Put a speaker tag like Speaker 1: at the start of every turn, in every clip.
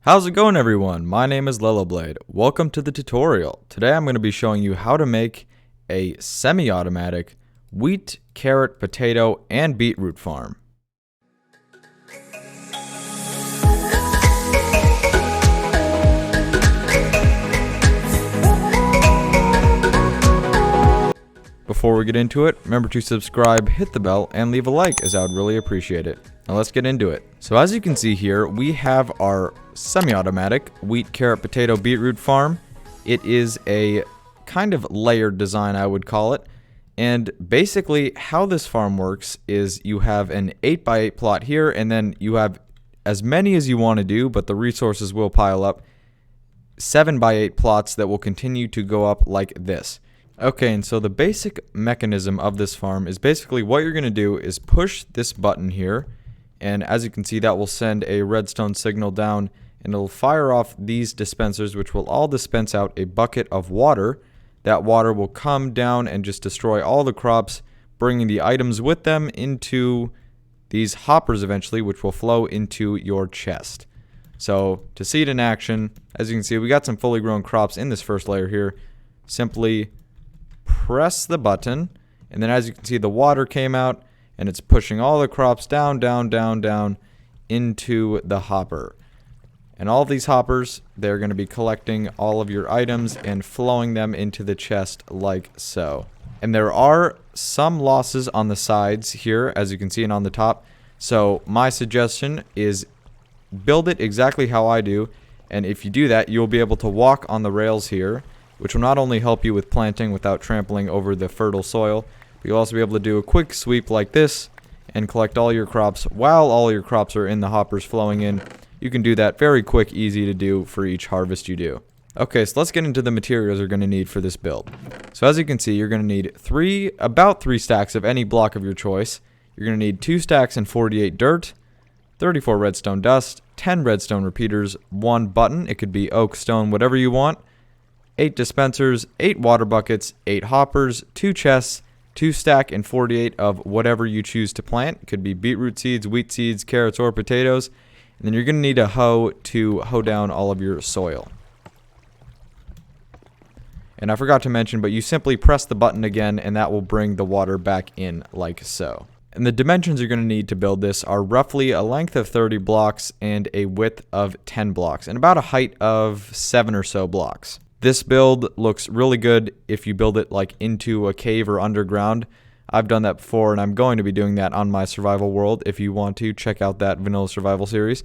Speaker 1: How's it going, everyone? My name is Lellowblade. Welcome to the tutorial. Today I'm going to be showing you how to make a semi-automatic wheat, carrot, potato, and beetroot farm. Before we get into it, remember to subscribe, hit the bell, and leave a like, as I would really appreciate it. Now let's get into it. So as you can see here, we have our semi-automatic wheat, carrot, potato, beetroot farm. It is a kind of layered design, I would call it. And basically how this farm works is you have an 8x8 plot here, and then you have as many as you want to do, but the resources will pile up. 7x8 plots that will continue to go up like this. Okay, and so the basic mechanism of this farm is basically what you're going to do is push this button here, and as you can see that will send a redstone signal down, and it'll fire off these dispensers, which will all dispense out a bucket of water. That water will come down and just destroy all the crops, bringing the items with them into these hoppers eventually, which will flow into your chest. So to see it in action, as you can see, we got some fully grown crops in this first layer here. Simply press the button, and then as you can see, the water came out, and it's pushing all the crops down into the hopper. And all of these hoppers, they're going to be collecting all of your items and flowing them into the chest like so. And there are some losses on the sides here, as you can see, and on the top. So my suggestion is build it exactly how I do, and if you do that, you'll be able to walk on the rails here, which will not only help you with planting without trampling over the fertile soil, but you'll also be able to do a quick sweep like this and collect all your crops while all your crops are in the hoppers flowing in. You can do that very quick, easy to do for each harvest you do. Okay, so let's get into the materials you're going to need for this build. So as you can see, you're going to need about 3 stacks of any block of your choice. You're going to need 2 stacks and 48 dirt, 34 redstone dust, 10 redstone repeaters, 1 button, it could be oak, stone, whatever you want, 8 dispensers, 8 water buckets, 8 hoppers, 2 chests, 2 stack and 48 of whatever you choose to plant. It could be beetroot seeds, wheat seeds, carrots, or potatoes. And then you're going to need a hoe to hoe down all of your soil. And I forgot to mention, but you simply press the button again, and that will bring the water back in like so. And the dimensions you're going to need to build this are roughly a length of 30 blocks and a width of 10 blocks, and about a height of 7 or so blocks. This build looks really good if you build it like into a cave or underground. I've done that before, and I'm going to be doing that on my survival world. If you want to, check out that vanilla survival series.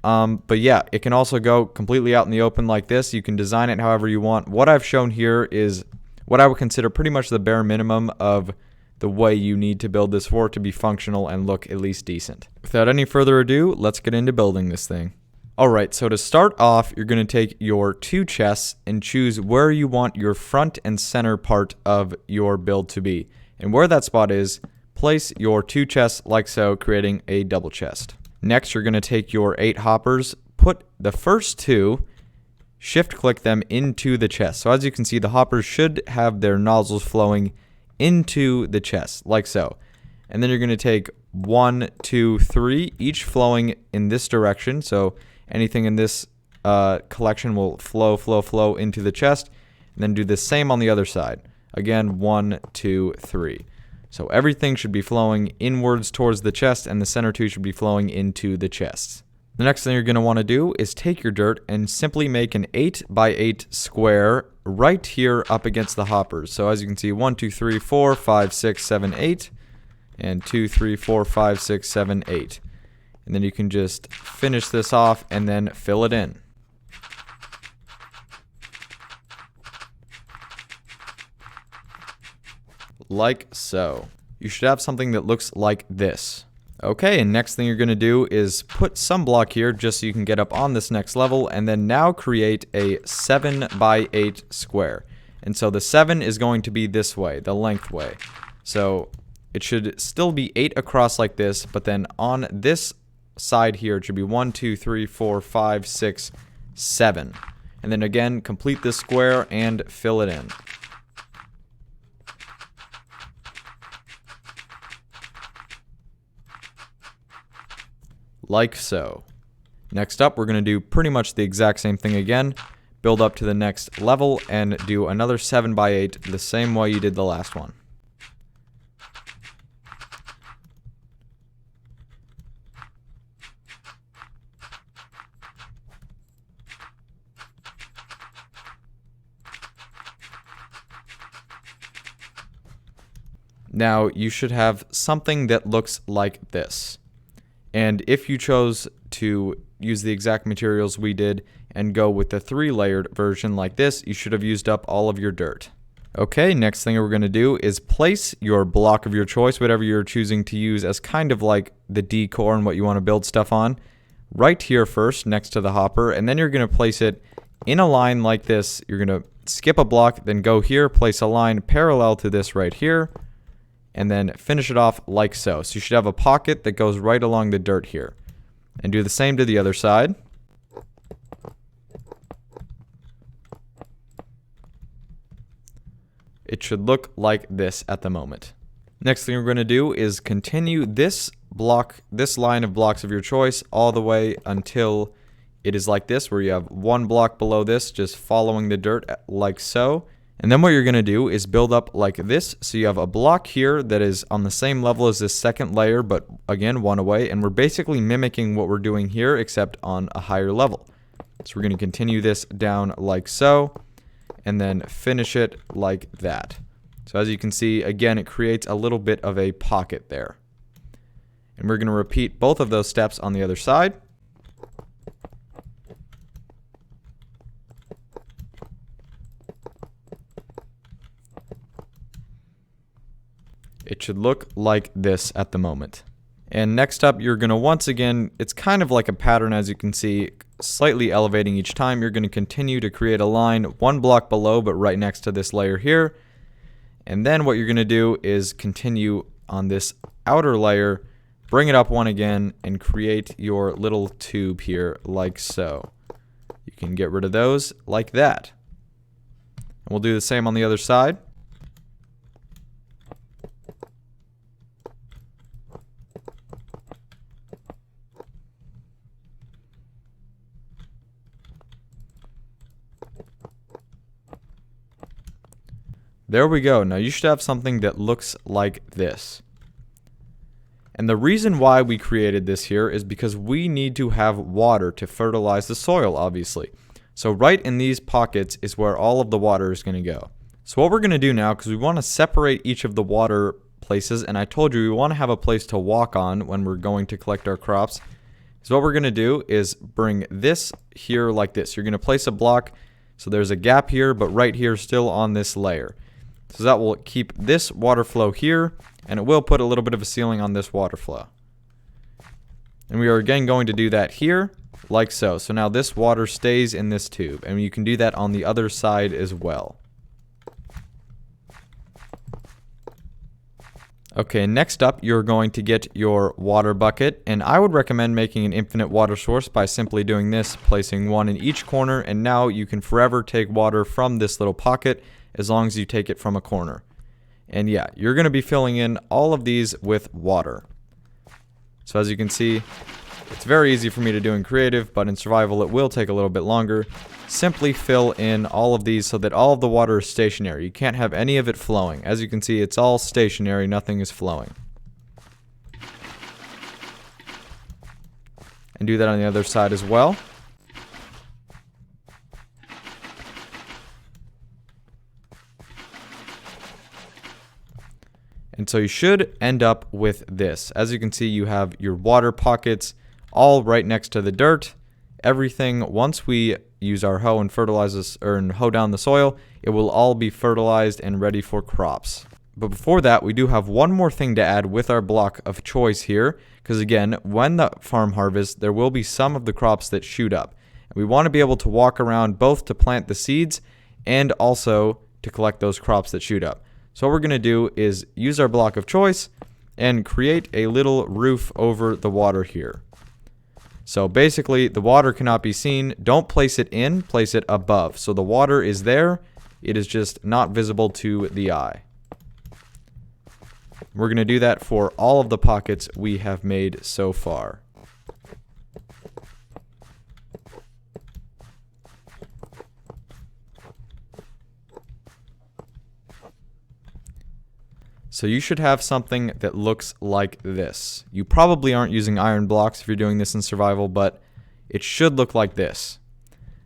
Speaker 1: But yeah, it can also go completely out in the open like this. You can design it however you want. What I've shown here is what I would consider pretty much the bare minimum of the way you need to build this for it to be functional and look at least decent. Without any further ado, let's get into building this thing. Alright, so to start off, you're going to take your 2 chests and choose where you want your front and center part of your build to be. And where that spot is, place your 2 chests like so, creating a double chest. Next, you're going to take your 8 hoppers, put the first 2, shift click them into the chest. So as you can see, the hoppers should have their nozzles flowing into the chest, like so. And then you're going to take 1, 2, 3, each flowing in this direction. So anything in this collection will flow into the chest. And then do the same on the other side. Again, 1, 2, 3. So everything should be flowing inwards towards the chest, and the center 2 should be flowing into the chests. The next thing you're going to want to do is take your dirt and simply make an 8x8 square right here up against the hoppers. So as you can see, 1, 2, 3, 4, 5, 6, 7, 8. And 2, 3, 4, 5, 6, 7, 8. And then you can just finish this off and then fill it in. Like so. You should have something that looks like this. Okay, and next thing you're going to do is put some block here just so you can get up on this next level, and then now create a 7x8 square. And so the 7 is going to be this way, the length way. So it should still be 8 across like this, but then on this side here it should be 1, 2, 3, 4, 5, 6, 7. And then again, complete this square and fill it in. Like so. Next up, we're going to do pretty much the exact same thing again. Build up to the next level and do another 7x8 the same way you did the last one. Now you should have something that looks like this. And if you chose to use the exact materials we did and go with the 3-layered version like this, you should have used up all of your dirt. Okay, next thing we're going to do is place your block of your choice, whatever you're choosing to use as kind of like the decor and what you want to build stuff on, right here first next to the hopper, and then you're going to place it in a line like this. You're going to skip a block, then go here, place a line parallel to this right here, and then finish it off like so. So you should have a pocket that goes right along the dirt here. And do the same to the other side. It should look like this at the moment. Next thing we're going to do is continue this line of blocks of your choice all the way until it is like this, where you have one block below this just following the dirt like so. And then what you're going to do is build up like this. So you have a block here that is on the same level as this second layer, but again, one away. And we're basically mimicking what we're doing here, except on a higher level. So we're going to continue this down like so, and then finish it like that. So as you can see, again, it creates a little bit of a pocket there. And we're going to repeat both of those steps on the other side. It should look like this at the moment. And next up, you're going to once again, it's kind of like a pattern as you can see, slightly elevating each time. You're going to continue to create a line one block below, but right next to this layer here. And then what you're going to do is continue on this outer layer, bring it up one again, and create your little tube here like so. You can get rid of those like that. And we'll do the same on the other side. There we go. Now you should have something that looks like this. And the reason why we created this here is because we need to have water to fertilize the soil, obviously. So right in these pockets is where all of the water is going to go. So what we're going to do now, because we want to separate each of the water places, and I told you we want to have a place to walk on when we're going to collect our crops. So what we're going to do is bring this here like this. You're going to place a block, so there's a gap here, but right here still on this layer. So that will keep this water flow here, and it will put a little bit of a ceiling on this water flow. And we are again going to do that here, like so. So now this water stays in this tube, and you can do that on the other side as well. Okay, next up, you're going to get your water bucket, and I would recommend making an infinite water source by simply doing this, placing one in each corner, and now you can forever take water from this little pocket as long as you take it from a corner. And yeah, you're going to be filling in all of these with water. So as you can see, it's very easy for me to do in creative, but in survival it will take a little bit longer. Simply fill in all of these so that all of the water is stationary. You can't have any of it flowing. As you can see, it's all stationary, nothing is flowing. And do that on the other side as well. And so you should end up with this. As you can see, you have your water pockets all right next to the dirt. Everything, once we use our hoe and fertilize this, or hoe down the soil, it will all be fertilized and ready for crops. But before that, we do have one more thing to add with our block of choice here, because again, when the farm harvests, there will be some of the crops that shoot up. And we want to be able to walk around both to plant the seeds and also to collect those crops that shoot up. So what we're going to do is use our block of choice and create a little roof over the water here. So basically, the water cannot be seen. Don't place it in, place it above. So the water is there, it is just not visible to the eye. We're going to do that for all of the pockets we have made so far. So you should have something that looks like this. You probably aren't using iron blocks if you're doing this in survival, but it should look like this.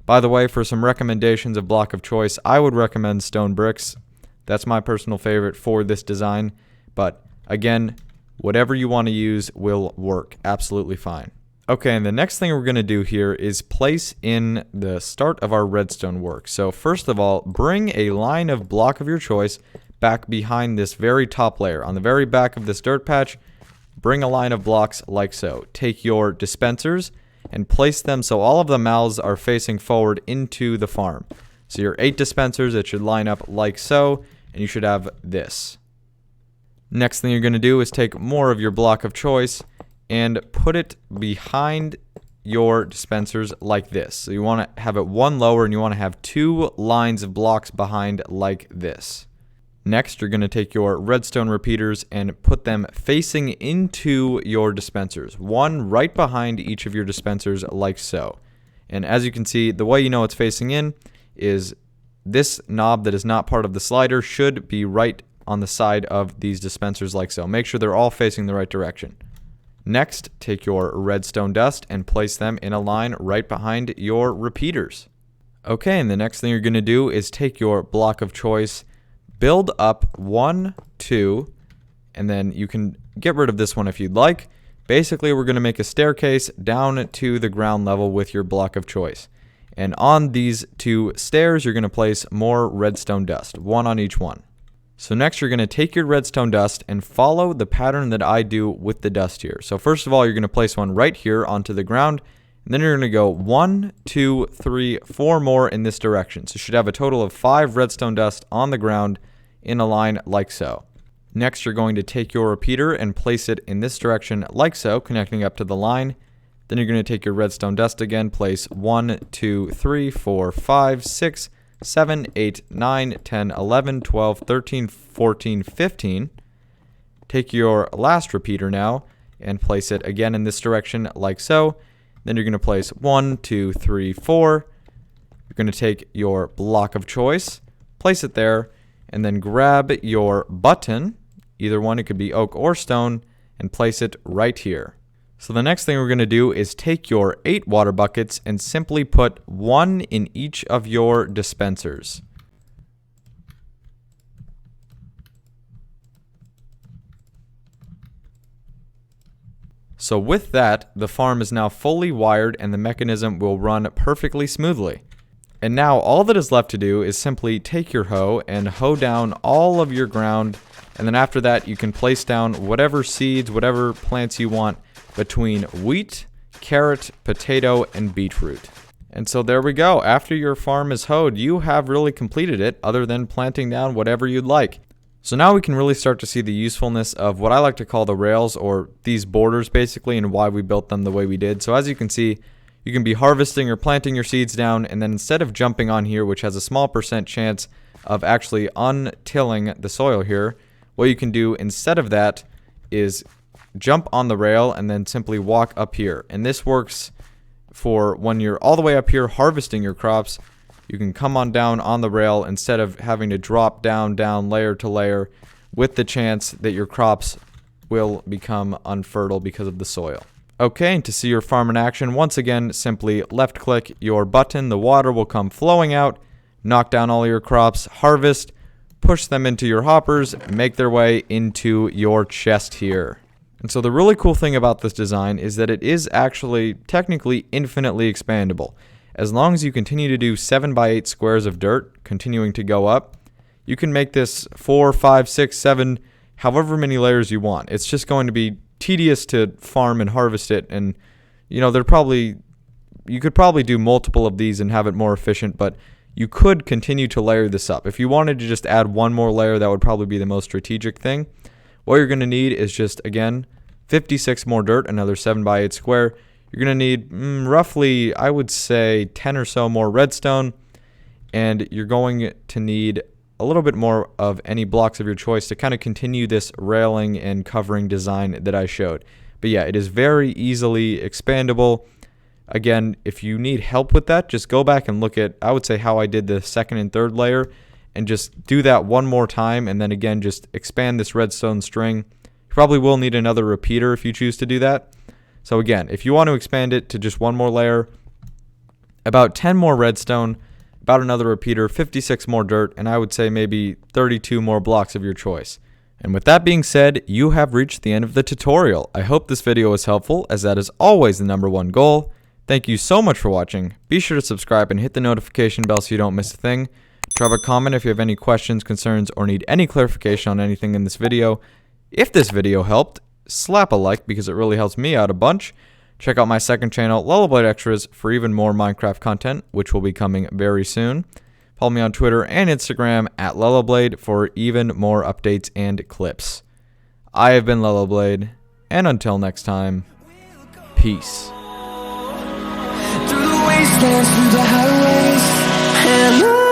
Speaker 1: By the way, for some recommendations of block of choice, I would recommend stone bricks. That's my personal favorite for this design. But again, whatever you want to use will work absolutely fine. Okay, and the next thing we're going to do here is place in the start of our redstone work. So first of all, bring a line of block of your choice back behind this very top layer. On the very back of this dirt patch, bring a line of blocks like so. Take your dispensers and place them so all of the mouths are facing forward into the farm. So your 8 dispensers, it should line up like so, and you should have this. Next thing you're going to do is take more of your block of choice and put it behind your dispensers like this. So you want to have it one lower, and you want to have 2 lines of blocks behind like this. Next, you're going to take your redstone repeaters and put them facing into your dispensers, one right behind each of your dispensers like so. And as you can see, the way you know it's facing in is this knob that is not part of the slider should be right on the side of these dispensers like so. Make sure they're all facing the right direction. Next, take your redstone dust and place them in a line right behind your repeaters. Okay, and the next thing you're going to do is take your block of choice, build up 1, 2, and then you can get rid of this one if you'd like. Basically, we're going to make a staircase down to the ground level with your block of choice. And on these 2 stairs, you're going to place more redstone dust, 1 on each one. So next, you're going to take your redstone dust and follow the pattern that I do with the dust here. So first of all, you're going to place one right here onto the ground. And then you're going to go 1, 2, 3, 4 more in this direction. So you should have a total of 5 redstone dust on the ground in a line like so. Next, you're going to take your repeater and place it in this direction like so, connecting up to the line. Then you're going to take your redstone dust again, place 1, 2, 3, 4, 5, 6, 7, 8, 9, 10, 11, 12, 13, 14, 15. Take your last repeater now and place it again in this direction like so. Then you're going to place 1, 2, 3, 4. You're going to take your block of choice, place it there, and then grab your button, either one, it could be oak or stone, and place it right here. So the next thing we're going to do is take your 8 water buckets and simply put 1 in each of your dispensers. So with that, the farm is now fully wired and the mechanism will run perfectly smoothly. And now all that is left to do is simply take your hoe and hoe down all of your ground, and then after that you can place down whatever seeds, whatever plants you want between wheat, carrot, potato, and beetroot. And so there we go. After your farm is hoed, you have really completed it, other than planting down whatever you'd like. So now we can really start to see the usefulness of what I like to call the rails, or these borders basically, and why we built them the way we did. So as you can see, you can be harvesting or planting your seeds down, and then instead of jumping on here, which has a small % chance of actually untilling the soil here, what you can do instead of that is jump on the rail and then simply walk up here. And this works for when you're all the way up here harvesting your crops. You can come on down on the rail instead of having to drop down layer to layer, with the chance that your crops will become unfertile because of the soil. Okay, and to see your farm in action, once again, simply left click your button, the water will come flowing out, knock down all your crops, harvest, push them into your hoppers, make their way into your chest here. And so the really cool thing about this design is that it is actually technically infinitely expandable. As long as you continue to do 7x8 squares of dirt, continuing to go up, you can make this 4, 5, 6, 7, however many layers you want. It's just going to be tedious to farm and harvest it, and you know, you could probably do multiple of these and have it more efficient, but you could continue to layer this up. If you wanted to just add one more layer, that would probably be the most strategic thing. What you're going to need is just, again, 56 more dirt, another 7x8 square. You're going to need roughly, I would say, 10 or so more redstone, and you're going to need a little bit more of any blocks of your choice to kind of continue this railing and covering design that I showed. But yeah, it is very easily expandable. Again, if you need help with that, just go back and look at, I would say, how I did the second and third layer, and just do that one more time, and then again just expand this redstone string. You probably will need another repeater if you choose to do that. So again, if you want to expand it to just one more layer, about 10 more redstone, about another repeater, 56 more dirt, and I would say maybe 32 more blocks of your choice. And with that being said, you have reached the end of the tutorial. I hope this video was helpful, as that is always the #1 goal. Thank you so much for watching. Be sure to subscribe and hit the notification bell so you don't miss a thing. Drop a comment if you have any questions, concerns, or need any clarification on anything in this video. If this video helped, slap a like because it really helps me out a bunch. Check out my second channel, Lellowblade Extras, for even more Minecraft content, which will be coming very soon. Follow me on Twitter and Instagram at Lellowblade for even more updates and clips. I have been Lellowblade, and until next time, peace.
Speaker 2: Through the wastelands, through the highways, and